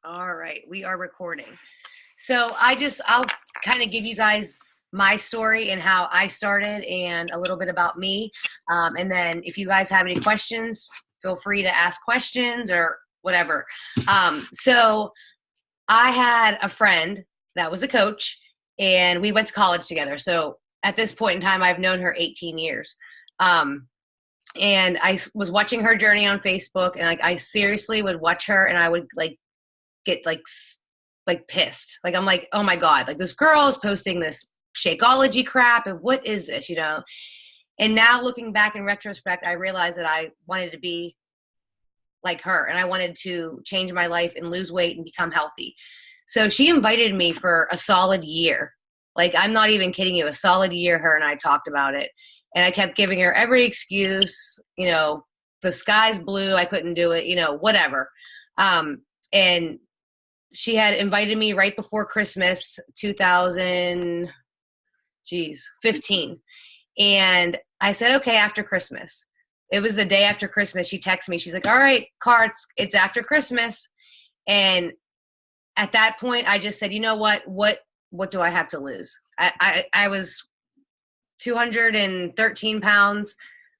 All right, we are recording. So I'll kind of give you guys my story and how I started and a little bit about me. And then if you guys have any questions, feel free to ask questions or whatever. So I had a friend that was a coach and we went to college together. So at this point in time, I've known her 18 years. Um, and I was watching her journey on Facebook and like, I seriously would watch her and I would like get like pissed. Like I'm like, oh my God, like this girl is posting this Shakeology crap and what is this, you know? And now looking back in retrospect, I realized that I wanted to be like her and I wanted to change my life and lose weight and become healthy. So she invited me for a solid year. Like I'm not even kidding you, a solid year her and I talked about it. And I kept giving her every excuse, you know, the sky's blue, I couldn't do it, you know, whatever. And she had invited me right before Christmas 2015. And I said, okay, after Christmas. It was the day after Christmas. She texted me. She's like, all right, Carts, it's after Christmas. And at that point, I just said, you know what do I have to lose? I was 213 pounds,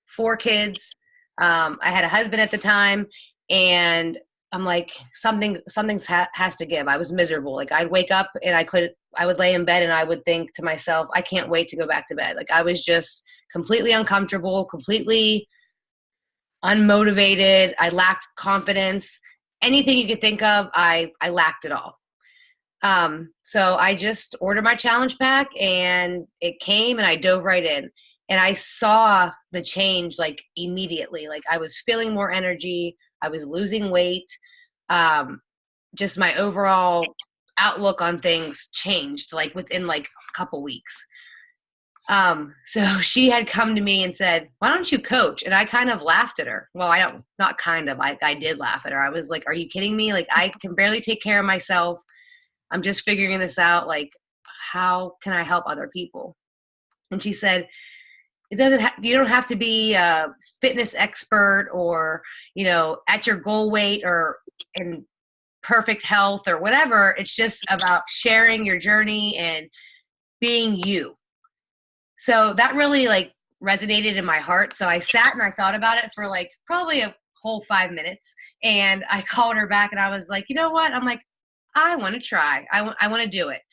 4 kids. I had a husband at the time. And I'm like, something's has to give. I was miserable. Like I'd wake up and I would lay in bed and I would think to myself, I can't wait to go back to bed. Like I was just completely uncomfortable, completely unmotivated. I lacked confidence. Anything you could think of, I lacked it all. So I just ordered my challenge pack and it came and I dove right in and I saw the change like immediately. Like I was feeling more energy. I was losing weight. Just my overall outlook on things changed like within like a couple weeks. So she had come to me and said, why don't you coach? And I kind of laughed at her. Well, not kind of, I did laugh at her. I was like, are you kidding me? Like I can barely take care of myself. I'm just figuring this out. Like, how can I help other people? And she said, you don't have to be a fitness expert or, you know, at your goal weight or in perfect health or whatever. It's just about sharing your journey and being you. So that really like resonated in my heart. So I sat and I thought about it for like probably a whole 5 minutes. And I called her back and I was like, you know what? I'm like, I want to try. I want to do it.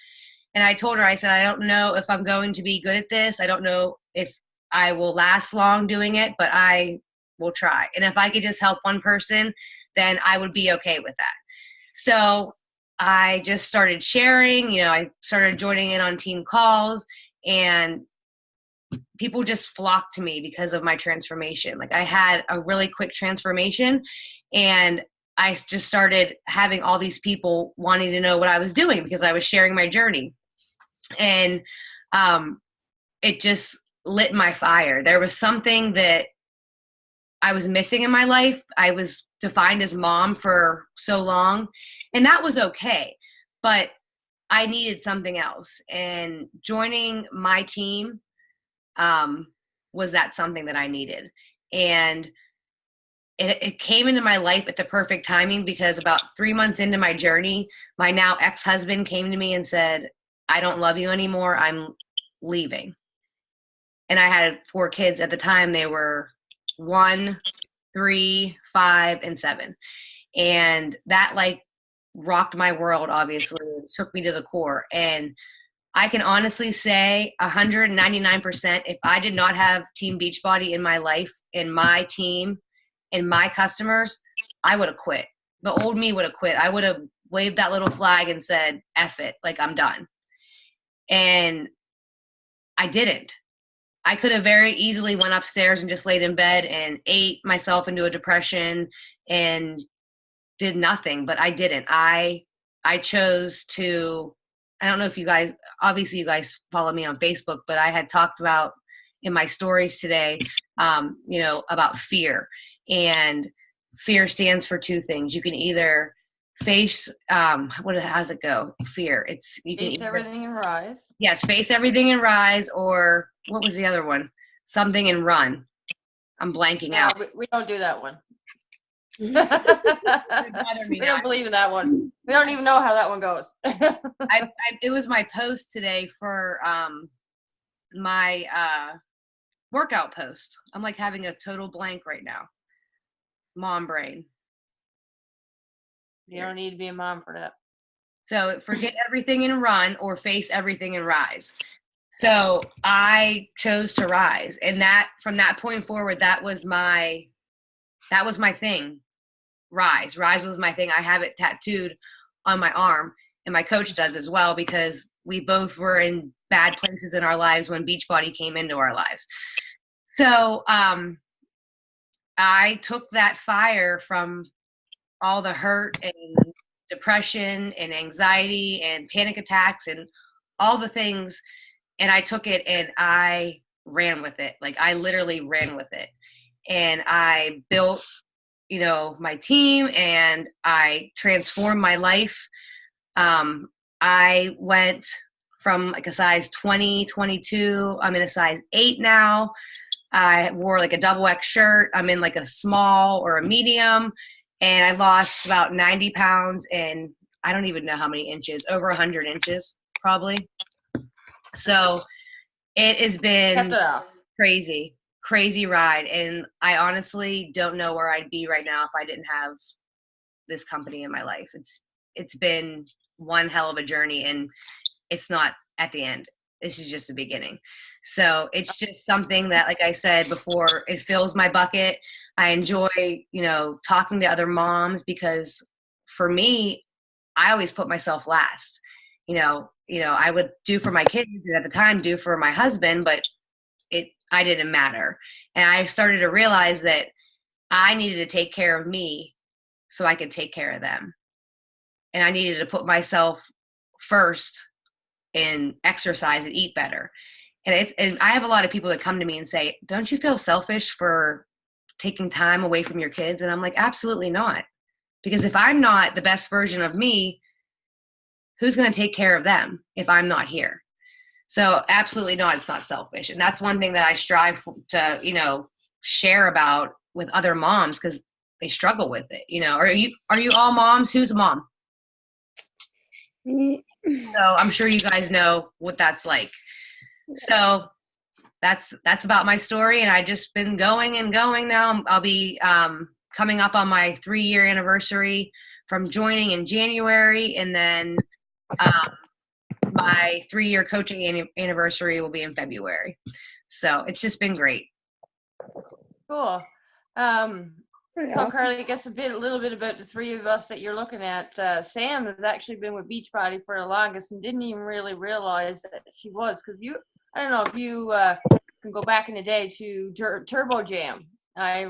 And I told her, I said, I don't know if I'm going to be good at this. I don't know if I will last long doing it, but I will try. And if I could just help one person, then I would be okay with that. So I just started sharing, you know, I started joining in on team calls and people just flocked to me because of my transformation. Like I had a really quick transformation and I just started having all these people wanting to know what I was doing because I was sharing my journey. And it just lit my fire. There was something that I was missing in my life. I was defined as mom for so long, and that was okay. But I needed something else. And joining my team was that something that I needed. And it came into my life at the perfect timing because about 3 months into my journey, my now ex-husband came to me and said, I don't love you anymore. I'm leaving. And I had 4 kids at the time. They were 1, 3, 5, and 7. And that like rocked my world, obviously. It shook me to the core. And I can honestly say 199%, if I did not have Team Beachbody in my life, in my team, in my customers, I would have quit. The old me would have quit. I would have waved that little flag and said, F it, like I'm done. And I didn't. I could have very easily went upstairs and just laid in bed and ate myself into a depression and did nothing, but I didn't. I chose to, I don't know if you guys, obviously you guys follow me on Facebook, but I had talked about in my stories today, you know, about fear. And fear stands for 2 things. You can either face, how's it go? Fear. You can face everything and rise. Yes, face everything and rise, or what was the other one? Something and run. I'm blanking out. We don't do that one. We don't believe in that one. We don't even know how that one goes. It was my post today for my workout post. I'm like having a total blank right now. Mom brain. You don't need to be a mom for that. So forget everything and run, or face everything and rise. So I chose to rise, and that from that point forward, that was my thing. Rise was my thing. I have it tattooed on my arm, and my coach does as well, because we both were in bad places in our lives when Beachbody came into our lives. So I took that fire from all the hurt and depression and anxiety and panic attacks and all the things, and I took it and I ran with it. Like, I literally ran with it, and I built, my team, and I transformed my life. I went from like a size 20, 22. I'm in a size 8 now. I wore like a double X shirt. I'm in like a small or a medium, and I lost about 90 pounds in, I don't even know how many inches, over 100 inches probably. So it has been crazy ride. And I honestly don't know where I'd be right now if I didn't have this company in my life. It's been one hell of a journey, and it's not at the end. This is just the beginning. So it's just something that, like I said before, it fills my bucket. I enjoy, talking to other moms, because for me, I always put myself last. I would do for my kids, and at the time do for my husband, but I didn't matter. And I started to realize that I needed to take care of me so I could take care of them. And I needed to put myself first and exercise and eat better. And I have a lot of people that come to me and say, don't you feel selfish for taking time away from your kids? And I'm like, absolutely not. Because if I'm not the best version of me, who's going to take care of them if I'm not here? So absolutely not. It's not selfish. And that's one thing that I strive to, share about with other moms, because they struggle with it. Are you all moms? Who's a mom? So I'm sure you guys know what that's like. So that's about my story, and I've just been going and going now. I'll be coming up on my 3-year anniversary from joining in January, and then my 3-year coaching anniversary will be in February. So it's just been great. Cool. So Carly, I guess a little bit about the three of us that you're looking at. Sam has actually been with Beachbody for the longest and didn't even really realize that she was, because I don't know if you can go back in the day to Turbo Jam. I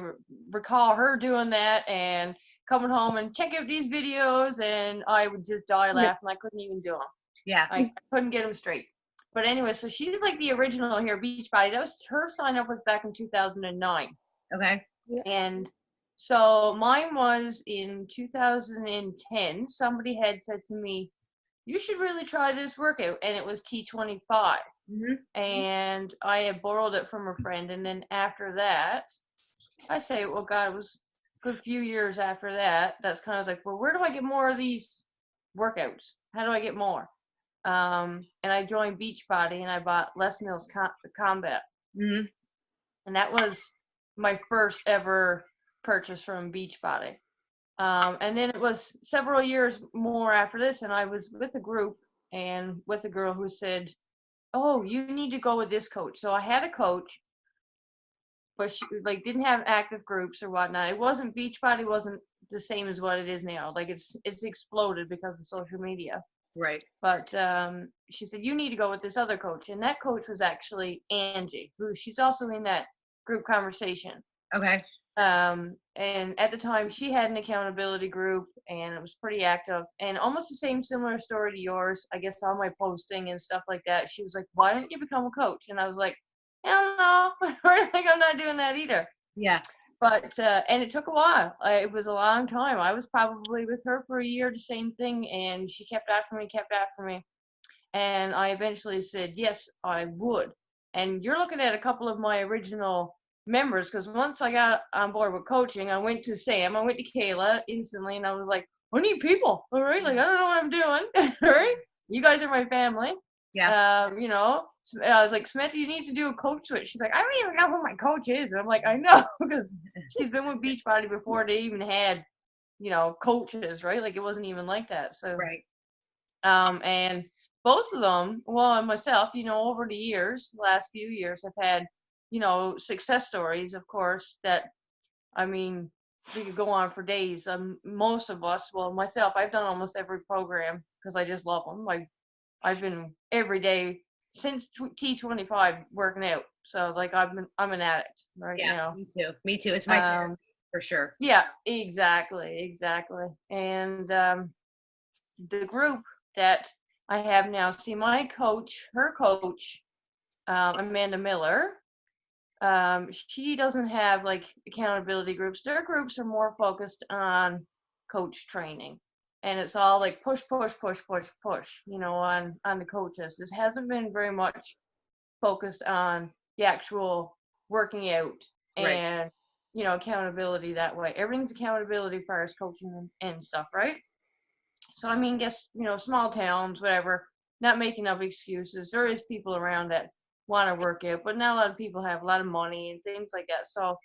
recall her doing that and coming home and check out these videos, and I would just die laughing. I couldn't even do them. Yeah. I couldn't get them straight. But anyway, so she's like the original here, Beachbody. That was her sign up was back in 2009. Okay. And so mine was in 2010. Somebody had said to me, you should really try this workout. And it was T25. Mm-hmm. And I had borrowed it from a friend. And then after that, I say, well, God, it was a good few years after that. That's kind of like, well, where do I get more of these workouts? How do I get more? And I joined Beachbody, and I bought Les Mills Combat. Mm-hmm. And that was my first ever purchase from Beachbody. And then it was several years more after this, and I was with a group and with a girl who said, oh, you need to go with this coach. So I had a coach, but she didn't have active groups or whatnot. It wasn't, Beachbody wasn't the same as what it is now. Like it's exploded because of social media. Right. But she said, you need to go with this other coach. And that coach was actually Angie, who she's also in that group conversation. Okay. And at the time she had an accountability group, and it was pretty active, and almost the similar story to yours. I guess all my posting and stuff like that, she was like, why don't you become a coach? And I was like, hell no, I'm not doing that either. Yeah. But and it took a while. It was a long time. I was probably with her for a year, the same thing, and she kept after me, and I eventually said yes, I would. And you're looking at a couple of my original members, because once I got on board with coaching, I went to Sam, I went to Kayla instantly, and I was like, I need people, all right? Like, I don't know what I'm doing, all right? You guys are my family. Yeah. You know, I was like, Samantha, you need to do a coach switch. She's like, I don't even know who my coach is. And I'm like, I know, because she's been with Beachbody before they even had, you know, coaches, right? Like, it wasn't even like that. So, Right. and both of them, well, and myself, you know, over the years, the last few years, I've had, you know, success stories, of course, that, I mean, we could go on for days. Most of us, well, myself, I've done almost every program because I just love them. I've been every day since T25 working out. So like I'm an addict right Yeah, now. me too. Me too. It's my therapy for sure. Yeah, exactly. And the group that I have now, see my coach, her coach, Amanda Miller, she doesn't have like accountability groups. Their groups are more focused on coach training. And it's all like push, you know, on the coaches. This hasn't been very much focused on the actual working out Right. and, you know, accountability that way. Everything's accountability as far as coaching and stuff, right? So I mean, guess, you know, small towns, whatever, not making up excuses. There is people around that want to work out, but not a lot of people have a lot of money and things like that. So,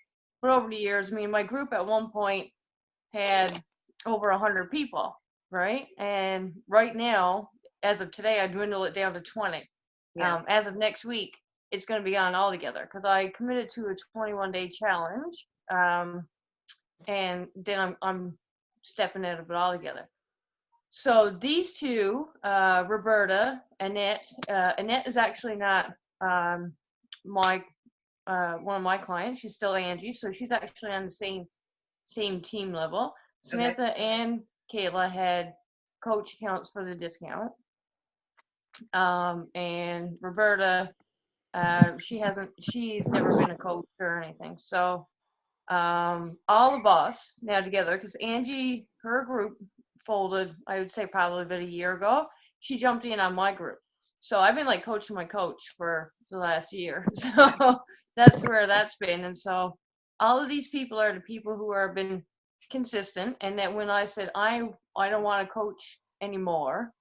but over the years, I mean, my group at one point had over 100 people, right? And right now, as of today, I dwindle it down to 20. Yeah. As of next week, it's going to be on all together because I committed to a 21-day challenge, and then I'm stepping out of it all together. So these two, Roberta, Annette. Annette is actually not my one of my clients. She's still Angie, so she's actually on the same team level. Okay. Samantha and Kayla had coach accounts for the discount, and Roberta, she's never been a coach or anything. So all of us now together, because Angie, her group folded, I would say probably about a year ago. She jumped in on my group. So I've been like coaching my coach for the last year. So that's where that's been. And so all of these people are the people who have been consistent. And that when I said I don't want to coach anymore,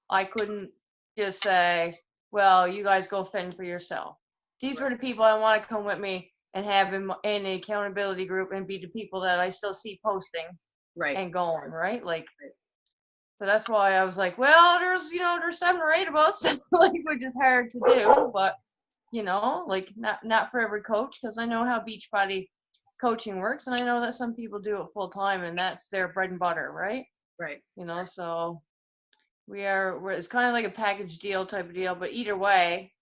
I couldn't just say, well, you guys go fend for yourself. These were the people I want to come with me and have in an accountability group and be the people that I still see posting Right. and going, right? Like, so that's why I was like, well, there's 7 or 8 of us, like, which is hard to do, but you know, like not for every coach, because I know how Beachbody coaching works, and I know that some people do it full time, and that's their bread and butter, right? Right. You know, so it's kind of like a package deal type of deal, but either way,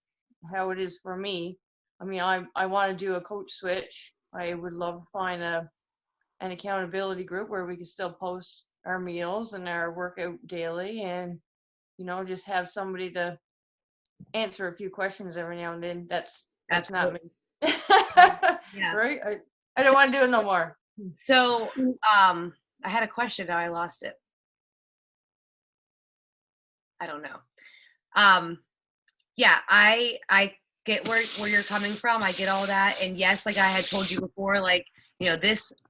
how it is for me, I mean, I want to do a coach switch. I would love to find an accountability group where we can still post our meals and our workout daily, and you know, just have somebody to answer a few questions every now and then. That's not me. Yeah. Right? I don't want to do it no more. So, I had a question. Now I lost it. I don't know. Yeah, I get where you're coming from. I get all that. And yes, like I had told you before, like, you know,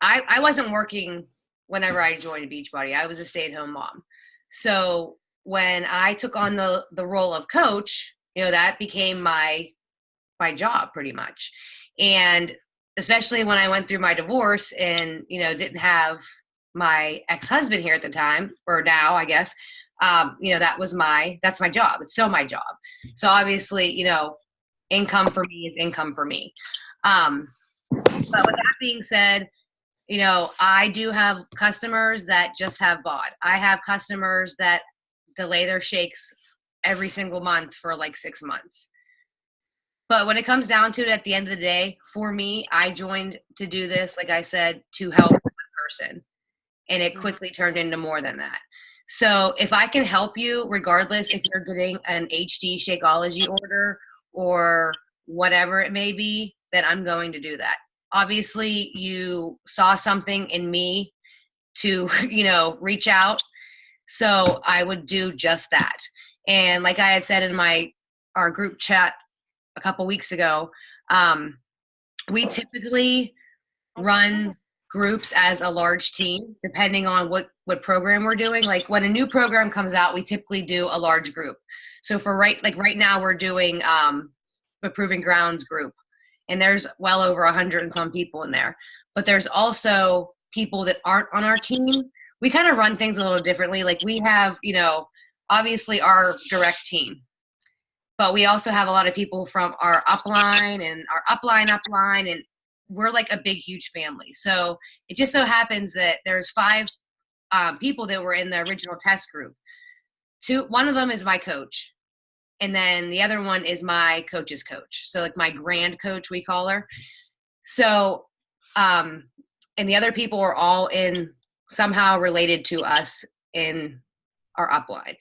I wasn't working whenever I joined Beachbody. I was a stay-at-home mom. So when I took on the role of coach, you know, that became my job pretty much. And especially when I went through my divorce and, you know, didn't have my ex-husband here at the time, or now, I guess, you know, that's my job. It's still my job. So obviously, you know, income for me is income for me. But with that being said, you know, I do have customers that just have bought. I have customers that delay their shakes every single month for like 6 months. But when it comes down to it, at the end of the day, for me, I joined to do this, like I said, to help one person. And it quickly turned into more than that. So if I can help you, regardless if you're getting an HD Shakeology order or whatever it may be, then I'm going to do that. Obviously, you saw something in me to, you know, reach out. So I would do just that. And like I had said in our group chat a couple weeks ago, We typically run groups as a large team, depending on what program we're doing. Like when a new program comes out, we typically do a large group. So for right now we're doing a Proving Grounds group, and there's well over 100 and some people in there. But there's also people that aren't on our team. We kind of run things a little differently. Like we have, obviously our direct team, but we also have a lot of people from our upline and our upline, and we're like a big, huge family. So it just so happens that there's 5 people that were in the original test group. One of them is my coach, and then the other one is my coach's coach. So like my grand coach, we call her. So, and the other people are all in somehow related to us in our upline.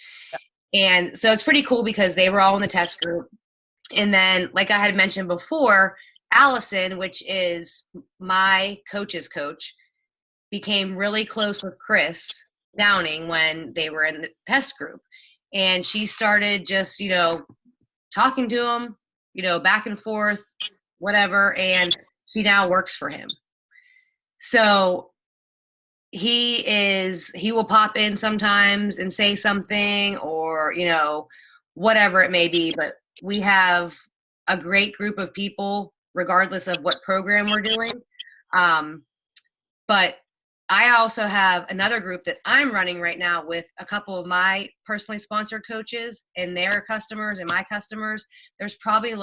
And so it's pretty cool because they were all in the test group. And then, like I had mentioned before, Allison, which is my coach's coach, became really close with Chris Downing when they were in the test group. And she started just, talking to him, back and forth, whatever. And she now works for him. So he will pop in sometimes and say something or, whatever it may be. But we have a great group of people, regardless of what program we're doing. But I also have another group that I'm running right now with a couple of my personally sponsored coaches and their customers and my customers. There's probably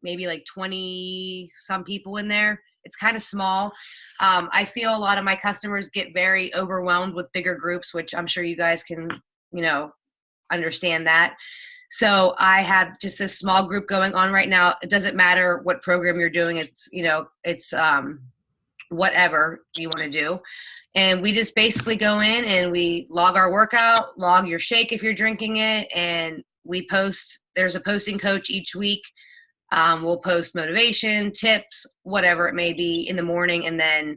maybe 20 some people in there. It's kind of small. I feel a lot of my customers get very overwhelmed with bigger groups, which I'm sure you guys can, understand that. So I have just a small group going on right now. It doesn't matter what program you're doing. It's, it's whatever you want to do. And we just basically go in and we log our workout, log your shake if you're drinking it, and we post. There's a posting coach each week. We'll post motivation, tips, whatever it may be in the morning, and then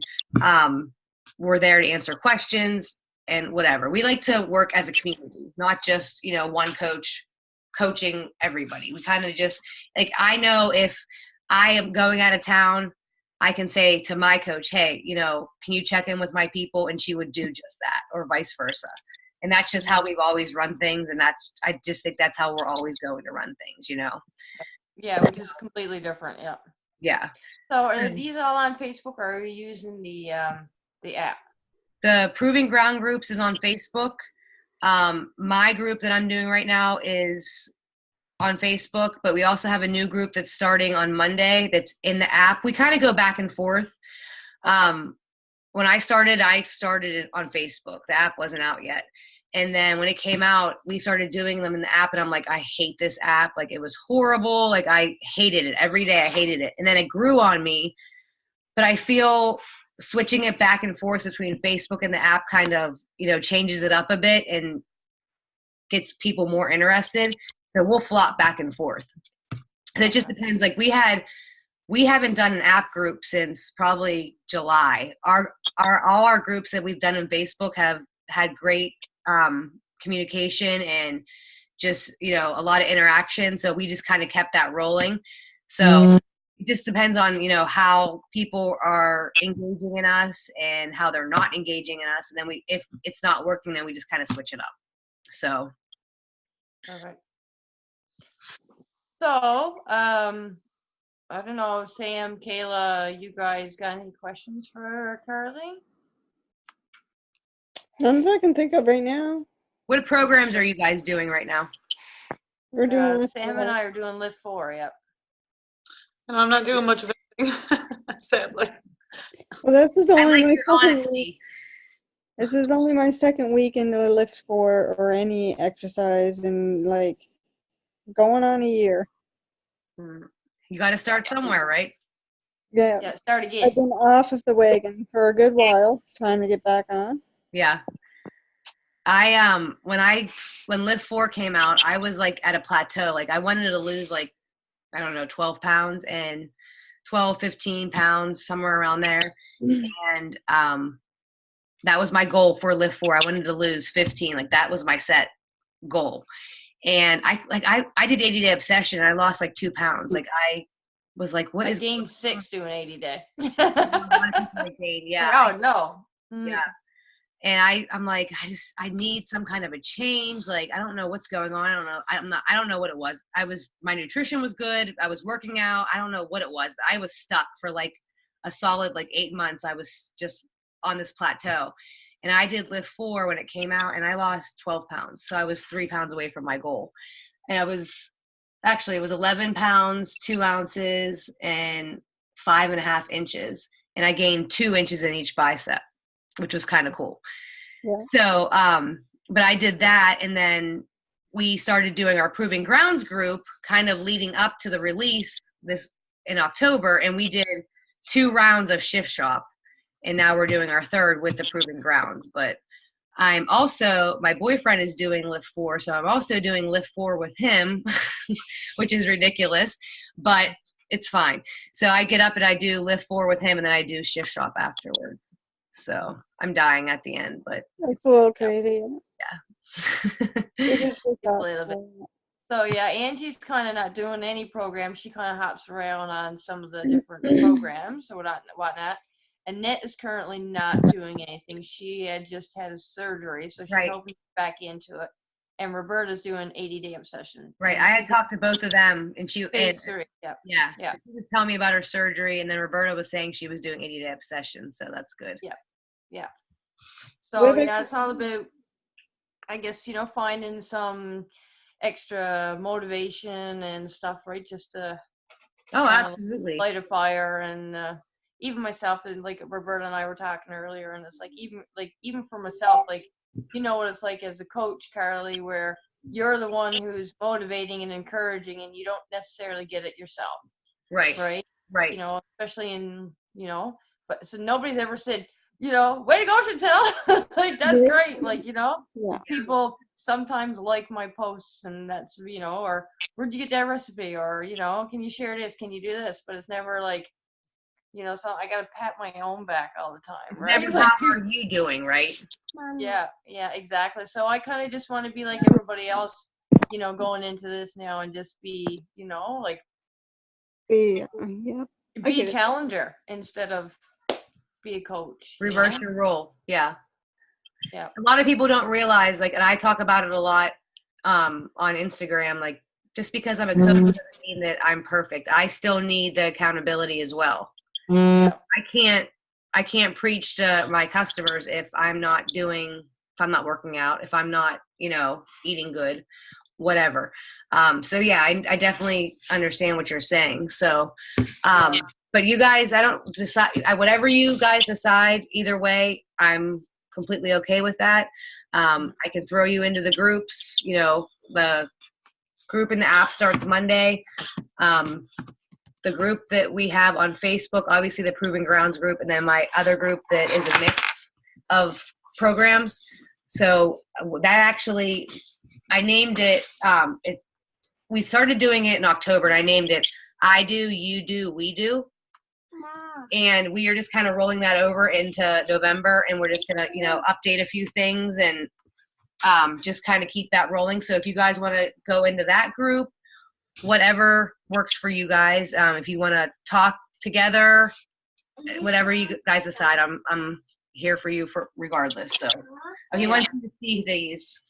we're there to answer questions and whatever. We like to work as a community, not just, one coach coaching everybody. We kind of just, I know if I am going out of town, I can say to my coach, hey, can you check in with my people? And she would do just that, or vice versa. And that's just how we've always run things. And I just think that's how we're always going to run things, Yeah, which is completely different. Yeah. Yeah. So are these all on Facebook, or are you using the app? The Proving Ground groups is on Facebook. My group that I'm doing right now is on Facebook, but we also have a new group that's starting on Monday that's in the app. We kind of go back and forth. When I started it on Facebook. The app wasn't out yet. And then when it came out, we started doing them in the app, and I'm like, I hate this app. It was horrible. I hated it. Every day I hated it. And then it grew on me. But I feel switching it back and forth between Facebook and the app kind of, changes it up a bit and gets people more interested. So we'll flop back and forth. And it just depends. We haven't done an app group since probably July. All our groups that we've done on Facebook have had great communication and just, a lot of interaction. So we just kind of kept that rolling. So it just depends on, how people are engaging in us and how they're not engaging in us. And then if it's not working, then we just kind of switch it up. So. All right. So, I don't know, Sam, Kayla, you guys got any questions for Carly? None that I can think of right now. What programs are you guys doing right now? We're doing Sam and I are doing Lift 4, yep. And I'm not doing much of anything, sadly. Well, this is only my honesty. This is only my second week into Lift 4 or any exercise in going on a year. You got to start somewhere, right? Yeah, start again. I've been off of the wagon for a good while. It's time to get back on. Yeah. When Lift 4 came out, I was at a plateau. I wanted to lose 12 pounds and 12, 15 pounds, somewhere around there. And that was my goal for Lift 4. I wanted to lose 15. That was my set goal. And I did 80-day obsession and I lost 2 pounds. was like, what I is gained 6 doing 80 day. a lot of people I gained, yeah. Oh no. Yeah. And I'm like, I need some kind of a change. Like, I don't know what's going on. I don't know. I don't know what it was. My nutrition was good. I was working out. I don't know what it was, but I was stuck for like a solid, like 8 months. I was just on this plateau, and I did Lift 4 when it came out, and I lost 12 pounds. So I was 3 pounds away from my goal. And it was 11 pounds, 2 ounces, and 5.5 inches. And I gained 2 inches in each bicep, which was kind of cool. Yeah. So, but I did that, and then we started doing our Proving Grounds group kind of leading up to the release this in October, and we did 2 rounds of Shift Shop, and now we're doing our 3rd with the Proving Grounds. But I'm also, my boyfriend is doing Lift 4, so I'm also doing Lift 4 with him, which is ridiculous, but it's fine. So I get up and I do Lift 4 with him, and then I do Shift Shop afterwards. So I'm dying at the end, but It's a little crazy. yeah. You just wake up. A little bit. So yeah, Angie's kind of not doing any programs. She kind of hops around on some of the different programs or whatnot. Annette is currently not doing anything. She had just had a surgery, so she's Right. hoping to get back into it. And Roberta's doing 80-day obsession. Right. And I had she's talked to both of them, and phase 3. Yeah. yeah. She was telling me about her surgery, and then Roberta was saying she was doing 80-day obsession, so that's good. Yeah. So What yeah, about- it's all about, I guess, finding some extra motivation and stuff, right? Just to Oh, kind of absolutely. light a fire. And even myself, and like Roberta and I were talking earlier, and it's like even for myself, like, you know what it's like as a coach, Carly, where you're the one who's motivating and encouraging, and you don't necessarily get it yourself, Right. right? Right. Especially in, but so nobody's ever said, way to go, Chantel. Like, that's Yeah. great. Like, Yeah. people sometimes like my posts, and that's, or where'd you get that recipe? Or, can you share this? Can you do this? But it's never like, so I got to pat my own back all the time, It's right? never Like, how are you doing, right? yeah, exactly. So I kind of just want to be like everybody else, going into this now, and just be, like, Yeah. be a get it. challenger instead of be a coach. Reverse your role. Yeah. Yeah. A lot of people don't realize, like, and I talk about it a lot on Instagram, like, just because I'm a coach doesn't mean that I'm perfect. I still need the accountability as well. I can't preach to my customers if I'm not working out, if I'm not, eating good, whatever. So yeah, I definitely understand what you're saying. So, but you guys, I don't decide, whatever you guys decide, either way, I'm completely okay with that. I can throw you into the groups, the group in the app starts Monday. The group that we have on Facebook, obviously the Proving Grounds group, and then my other group that is a mix of programs. So that actually, I named it, we started doing it in October, and I named it I Do, You Do, We Do. And we are just kind of rolling that over into November, and we're just going to, update a few things and just kind of keep that rolling. So if you guys want to go into that group, whatever works for you guys. If you want to talk together, whatever you guys decide, I'm here for you for regardless. So if you want to see these,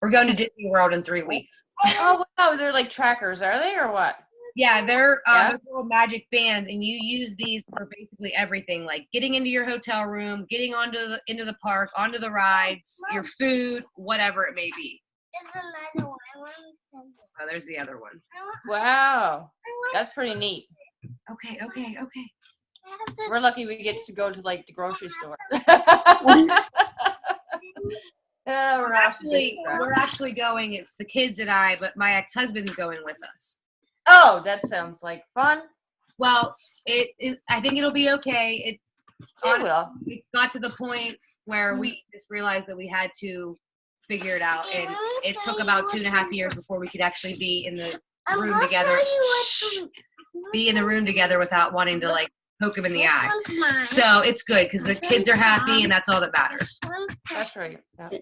we're going to Disney World in 3 weeks. Oh wow, they're like trackers, are they, or what? Yeah, they're little magic bands, and you use these for basically everything, like getting into your hotel room, getting into the park, onto the rides, your food, whatever it may be. There's another one. Oh, there's the other one. Wow, that's pretty neat. Okay. We're lucky we get to go to like the grocery store. Yeah, We're actually going. It's the kids and I, but my ex-husband's going with us. Oh, that sounds like fun. Well, I think it'll be okay. It got to the point where we just realized that we had to figure it out, and it took about 2.5 years before we could actually be in the room together. Be in the room together without wanting to like poke him in the eye. So it's good because the kids are happy, and that's all that matters. That's right. Yeah.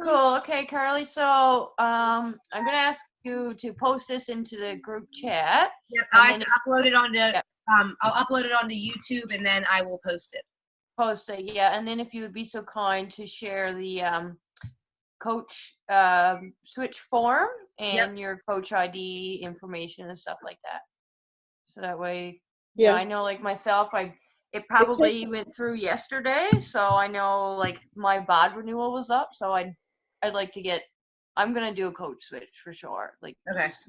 Cool. Okay, Carly. So I'm gonna ask you to post this into the group chat. Yep, And I have then to upload it onto. Yeah. I'll upload it onto YouTube and then I will post it. Post it, yeah. And then if you would be so kind to share the coach switch form and your coach ID information and stuff like that. So that way, Yeah. I know, like myself, it probably went through yesterday, so I know like my bod renewal was up, so I'd like to I'm gonna do a coach switch for sure. Like, Okay. just,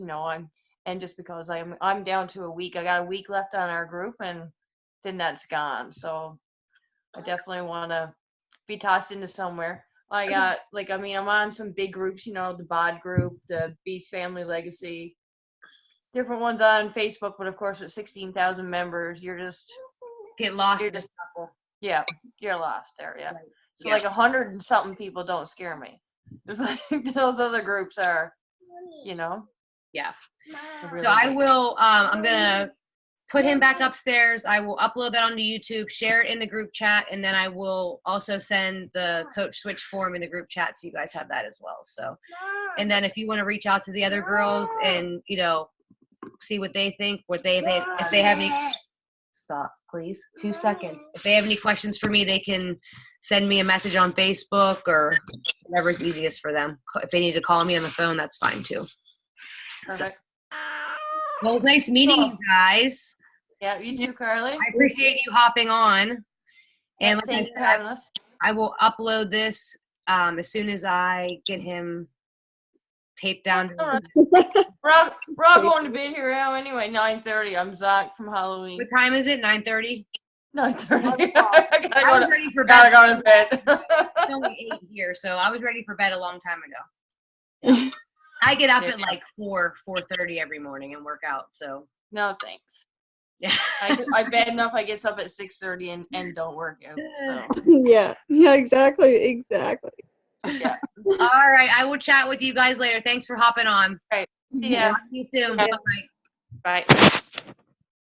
and just because I'm down to a week, I got a week left on our group, and then that's gone. So I definitely want to be tossed into somewhere. I got I'm on some big groups, the bod group, the Beast Family Legacy, different ones on Facebook, but of course with 16,000 members, you're just Get lost You're in the just- shuffle. yeah, you're lost there, yeah. Right. So Yeah. like 100 and something people don't scare me. Just like those other groups are, Yeah. really So I big. will. I'm gonna put him back upstairs. I will upload that onto YouTube, share it in the group chat, and then I will also send the coach switch form in the group chat so you guys have that as well. So, and then if you want to reach out to the other girls and see what they think, if they have any. Stop, please. 2 seconds. If they have any questions for me, they can send me a message on Facebook or whatever's easiest for them. If they need to call me on the phone, that's fine too. Perfect. Well, it was nice meeting you guys. Yeah, you too, Carly. I appreciate you hopping on. And like I Thanks for said, having us. I will upload this as soon as I get him taped down. To All We're all going to bed here now anyway. 9:30. I'm Zach from Halloween. What time is it? 9:30? 9:30. I was ready for bed. Gotta go to bed. It's only 8 here, so I was ready for bed a long time ago. I get up at like 4:30 every morning and work out. So No, thanks. yeah. I bad enough I get up at 6:30 and don't work out. So Yeah, exactly. yeah. All right. I will chat with you guys later. Thanks for hopping on. Yeah. Talk to you soon. Yeah. Bye. Bye.